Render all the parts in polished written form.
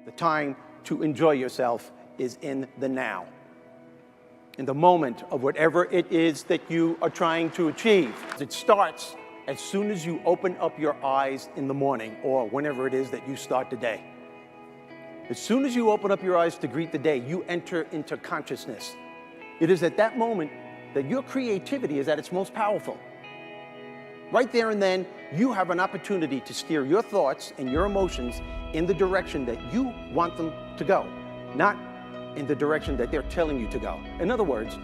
The time to enjoy yourself is in the now, in the moment of whatever it is that you are trying to achieve. It starts as soon as you open up your eyes in the morning or whenever it is that you start the day. As soon as you open up your eyes to greet the day, you enter into consciousness. It is at that moment that your creativity is at its most powerful. Right there and then, you have an opportunity to steer your thoughts and your emotions in the direction that you want them to go, not in the direction that they're telling you to go. In other words,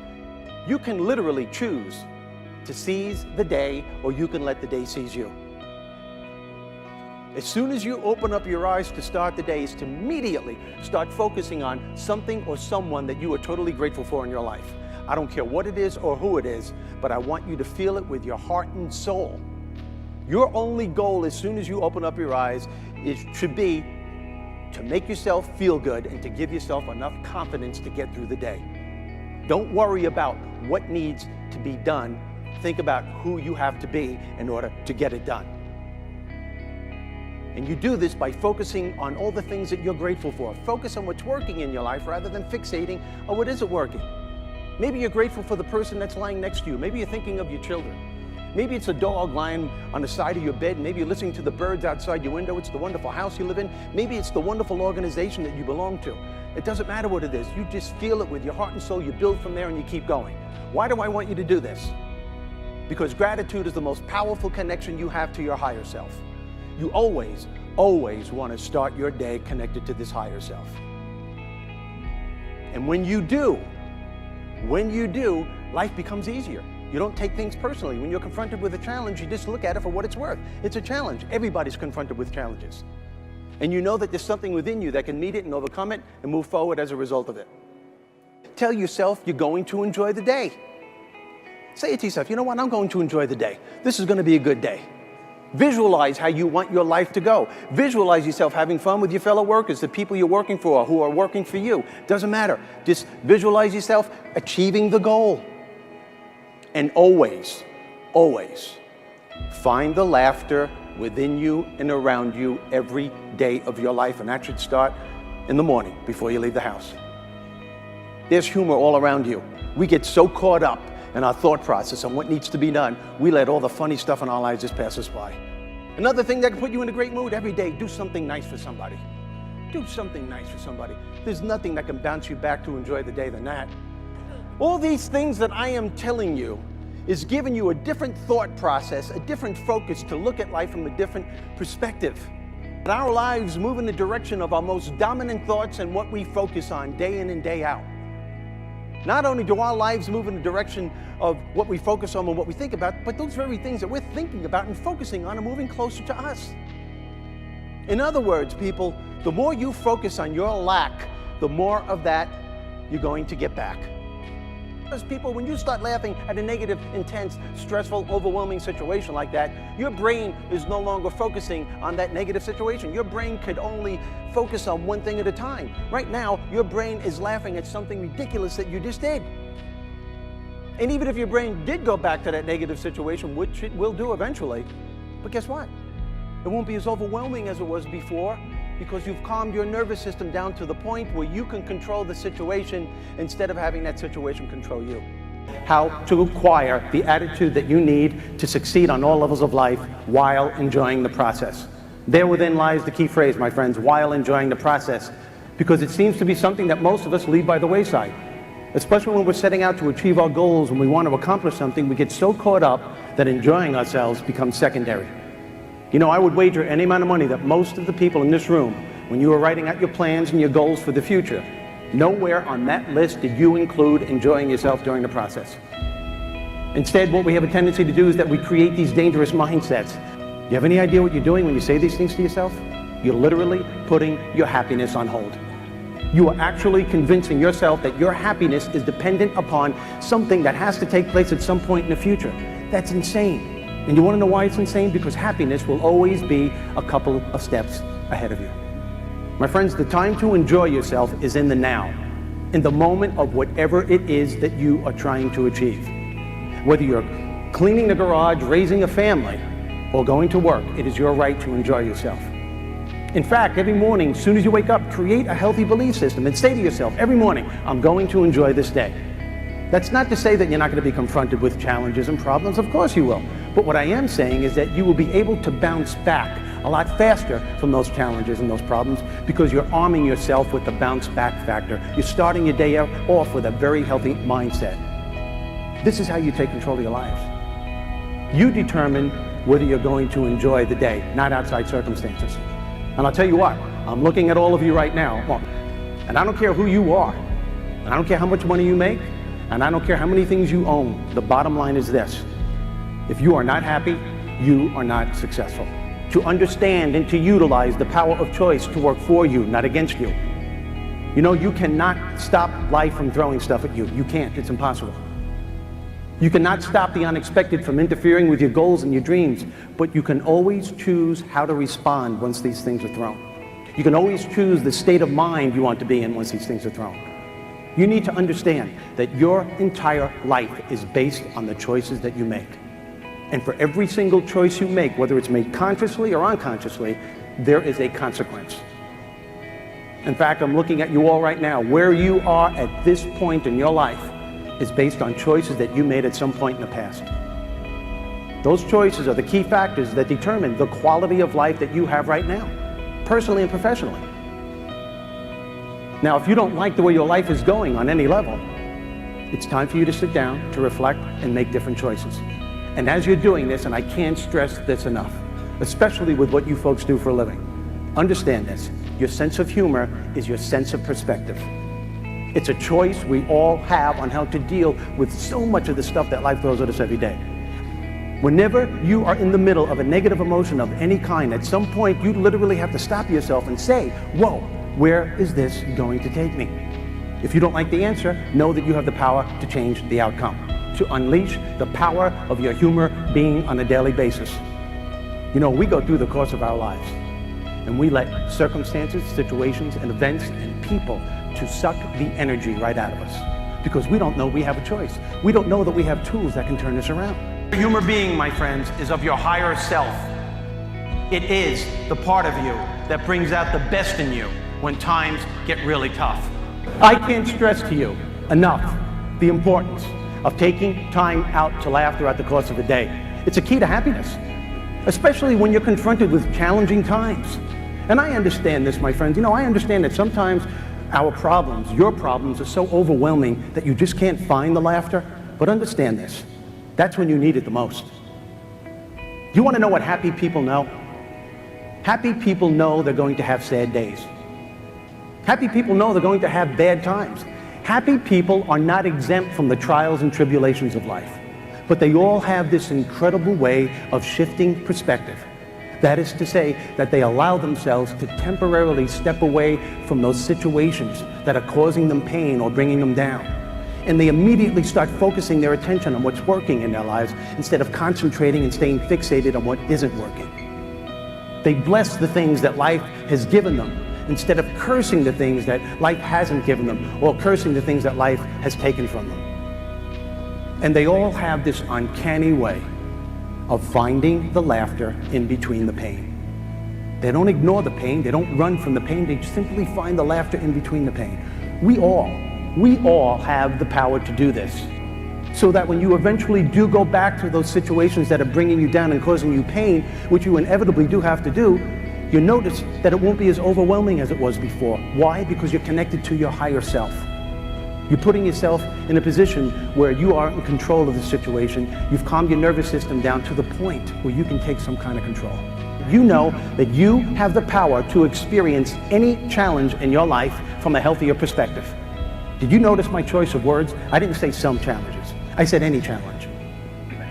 you can literally choose to seize the day, or you can let the day seize you. As soon as you open up your eyes to start the day, is to immediately start focusing on something or someone that you are totally grateful for in your life. I don't care what it is or who it is, but I want you to feel it with your heart and soul. Your only goal as soon as you open up your eyes should be to make yourself feel good and to give yourself enough confidence to get through the day. Don't worry about what needs to be done. Think about who you have to be in order to get it done. And you do this by focusing on all the things that you're grateful for. Focus on what's working in your life rather than fixating on what isn't working. Maybe you're grateful for the person that's lying next to you. Maybe you're thinking of your children. Maybe it's a dog lying on the side of your bed. Maybe you're listening to the birds outside your window. It's the wonderful house you live in. Maybe it's the wonderful organization that you belong to. It doesn't matter what it is. You just feel it with your heart and soul. You build from there and you keep going. Why do I want you to do this? Because gratitude is the most powerful connection you have to your higher self. You always, always want to start your day connected to this higher self. And when you do, life becomes easier. You don't take things personally. When you're confronted with a challenge, you just look at it for what it's worth. It's a challenge. Everybody's confronted with challenges. And you know that there's something within you that can meet it and overcome it and move forward as a result of it. Tell yourself you're going to enjoy the day. Say it to yourself, you know what, I'm going to enjoy the day. This is going to be a good day. Visualize how you want your life to go. Visualize yourself having fun with your fellow workers, the people you're working for, who are working for you. Doesn't matter. Just visualize yourself achieving the goal. And always, always find the laughter within you and around you every day of your life. And that should start in the morning before you leave the house. There's humor all around you. We get so caught up in our thought process on what needs to be done, we let all the funny stuff in our lives just pass us by. Another thing that can put you in a great mood every day, do something nice for somebody. Do something nice for somebody. There's nothing that can bounce you back to enjoy the day than that. All these things that I am telling you is giving you a different thought process, a different focus to look at life from a different perspective. Our lives move in the direction of our most dominant thoughts and what we focus on day in and day out. Not only do our lives move in the direction of what we focus on and what we think about, but those very things that we're thinking about and focusing on are moving closer to us. In other words, people, the more you focus on your lack, the more of that you're going to get back. Because people, when you start laughing at a negative, intense, stressful, overwhelming situation like that, your brain is no longer focusing on that negative situation. Your brain could only focus on one thing at a time. Right now, your brain is laughing at something ridiculous that you just did. And even if your brain did go back to that negative situation, which it will do eventually, but guess what? It won't be as overwhelming as it was before, because you've calmed your nervous system down to the point where you can control the situation instead of having that situation control you. How to acquire the attitude that you need to succeed on all levels of life while enjoying the process. There within lies the key phrase, my friends, while enjoying the process, because it seems to be something that most of us leave by the wayside. Especially when we're setting out to achieve our goals and we want to accomplish something, we get so caught up that enjoying ourselves becomes secondary. You know, I would wager any amount of money that most of the people in this room, when you were writing out your plans and your goals for the future, nowhere on that list did you include enjoying yourself during the process. Instead, what we have a tendency to do is that we create these dangerous mindsets. You have any idea what you're doing when you say these things to yourself? You're literally putting your happiness on hold. You are actually convincing yourself that your happiness is dependent upon something that has to take place at some point in the future. That's insane. And you want to know why it's insane? Because happiness will always be a couple of steps ahead of you. My friends, the time to enjoy yourself is in the now, in the moment of whatever it is that you are trying to achieve. Whether you're cleaning the garage, raising a family, or going to work, it is your right to enjoy yourself. In fact, every morning, as soon as you wake up, create a healthy belief system and say to yourself every morning, I'm going to enjoy this day. That's not to say that you're not going to be confronted with challenges and problems. Of course you will. But what I am saying is that you will be able to bounce back a lot faster from those challenges and those problems because you're arming yourself with the bounce back factor. You're starting your day off with a very healthy mindset. This is how you take control of your lives. You determine whether you're going to enjoy the day, not outside circumstances. And I'll tell you what, I'm looking at all of you right now, and I don't care who you are, and I don't care how much money you make, and I don't care how many things you own. The bottom line is this: if you are not happy, you are not successful. To understand and to utilize the power of choice to work for you, not against you. You know, you cannot stop life from throwing stuff at you. You can't, it's impossible. You cannot stop the unexpected from interfering with your goals and your dreams, but you can always choose how to respond once these things are thrown. You can always choose the state of mind you want to be in once these things are thrown. You need to understand that your entire life is based on the choices that you make. And for every single choice you make, whether it's made consciously or unconsciously, there is a consequence. In fact, I'm looking at you all right now. Where you are at this point in your life is based on choices that you made at some point in the past. Those choices are the key factors that determine the quality of life that you have right now, personally and professionally. Now, if you don't like the way your life is going on any level, it's time for you to sit down, to reflect, and make different choices. And as you're doing this, and I can't stress this enough, especially with what you folks do for a living, understand this: your sense of humor is your sense of perspective. It's a choice we all have on how to deal with so much of the stuff that life throws at us every day. Whenever you are in the middle of a negative emotion of any kind, at some point you literally have to stop yourself and say, whoa, where is this going to take me? If you don't like the answer, know that you have the power to change the outcome, to unleash the power of your humor being on a daily basis. You know, we go through the course of our lives, and we let circumstances, situations, and events and people to suck the energy right out of us because we don't know we have a choice. We don't know that we have tools that can turn this around. Humor being, my friends, is of your higher self. It is the part of you that brings out the best in you when times get really tough. I can't stress to you enough the importance of taking time out to laugh throughout the course of the day. It's a key to happiness, especially when you're confronted with challenging times. And I understand this, my friends. You know, I understand that sometimes our problems, your problems, are so overwhelming that you just can't find the laughter. But understand this: that's when you need it the most. You want to know what happy people know? Happy people know they're going to have sad days. Happy people know they're going to have bad times. Happy people are not exempt from the trials and tribulations of life, but they all have this incredible way of shifting perspective. That is to say that they allow themselves to temporarily step away from those situations that are causing them pain or bringing them down. And they immediately start focusing their attention on what's working in their lives instead of concentrating and staying fixated on what isn't working. They bless the things that life has given them instead of cursing the things that life hasn't given them or cursing the things that life has taken from them. And they all have this uncanny way of finding the laughter in between the pain. They don't ignore the pain, they don't run from the pain, they simply find the laughter in between the pain. We all have the power to do this, so that when you eventually do go back to those situations that are bringing you down and causing you pain, which you inevitably do have to do, you notice that it won't be as overwhelming as it was before. Why? Because you're connected to your higher self. You're putting yourself in a position where you are in control of the situation. You've calmed your nervous system down to the point where you can take some kind of control. You know that you have the power to experience any challenge in your life from a healthier perspective. Did you notice my choice of words? I didn't say some challenges. I said any challenge.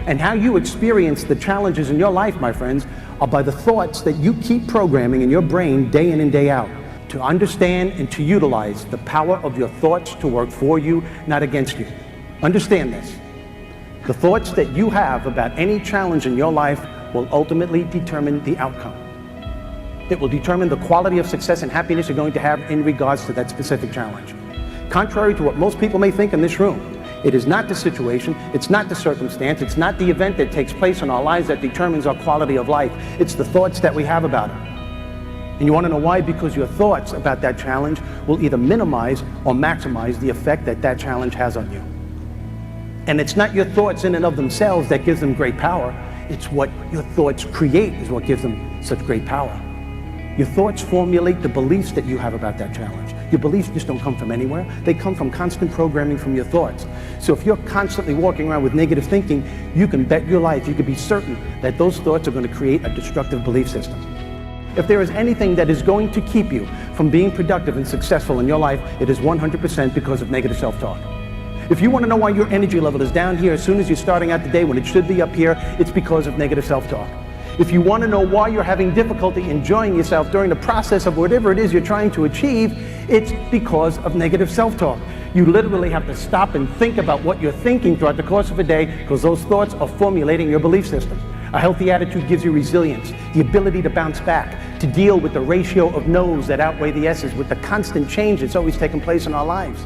And how you experience the challenges in your life, my friends, are by the thoughts that you keep programming in your brain day in and day out. To understand and to utilize the power of your thoughts to work for you, not against you. Understand this. The thoughts that you have about any challenge in your life will ultimately determine the outcome. It will determine the quality of success and happiness you're going to have in regards to that specific challenge. Contrary to what most people may think in this room, it is not the situation, it's not the circumstance, it's not the event that takes place in our lives that determines our quality of life. It's the thoughts that we have about it. And you want to know why? Because your thoughts about that challenge will either minimize or maximize the effect that that challenge has on you. And it's not your thoughts in and of themselves that gives them great power. It's what your thoughts create is what gives them such great power. Your thoughts formulate the beliefs that you have about that challenge. Your beliefs just don't come from anywhere. They come from constant programming from your thoughts. So if you're constantly walking around with negative thinking, you can bet your life, you can be certain that those thoughts are going to create a destructive belief system. If there is anything that is going to keep you from being productive and successful in your life, it is 100% because of negative self-talk. If you want to know why your energy level is down here as soon as you're starting out the day when it should be up here, it's because of negative self-talk. If you want to know why you're having difficulty enjoying yourself during the process of whatever it is you're trying to achieve, it's because of negative self-talk. You literally have to stop and think about what you're thinking throughout the course of a day, because those thoughts are formulating your belief system. A healthy attitude gives you resilience, the ability to bounce back, to deal with the ratio of no's that outweigh the yeses, with the constant change that's always taking place in our lives.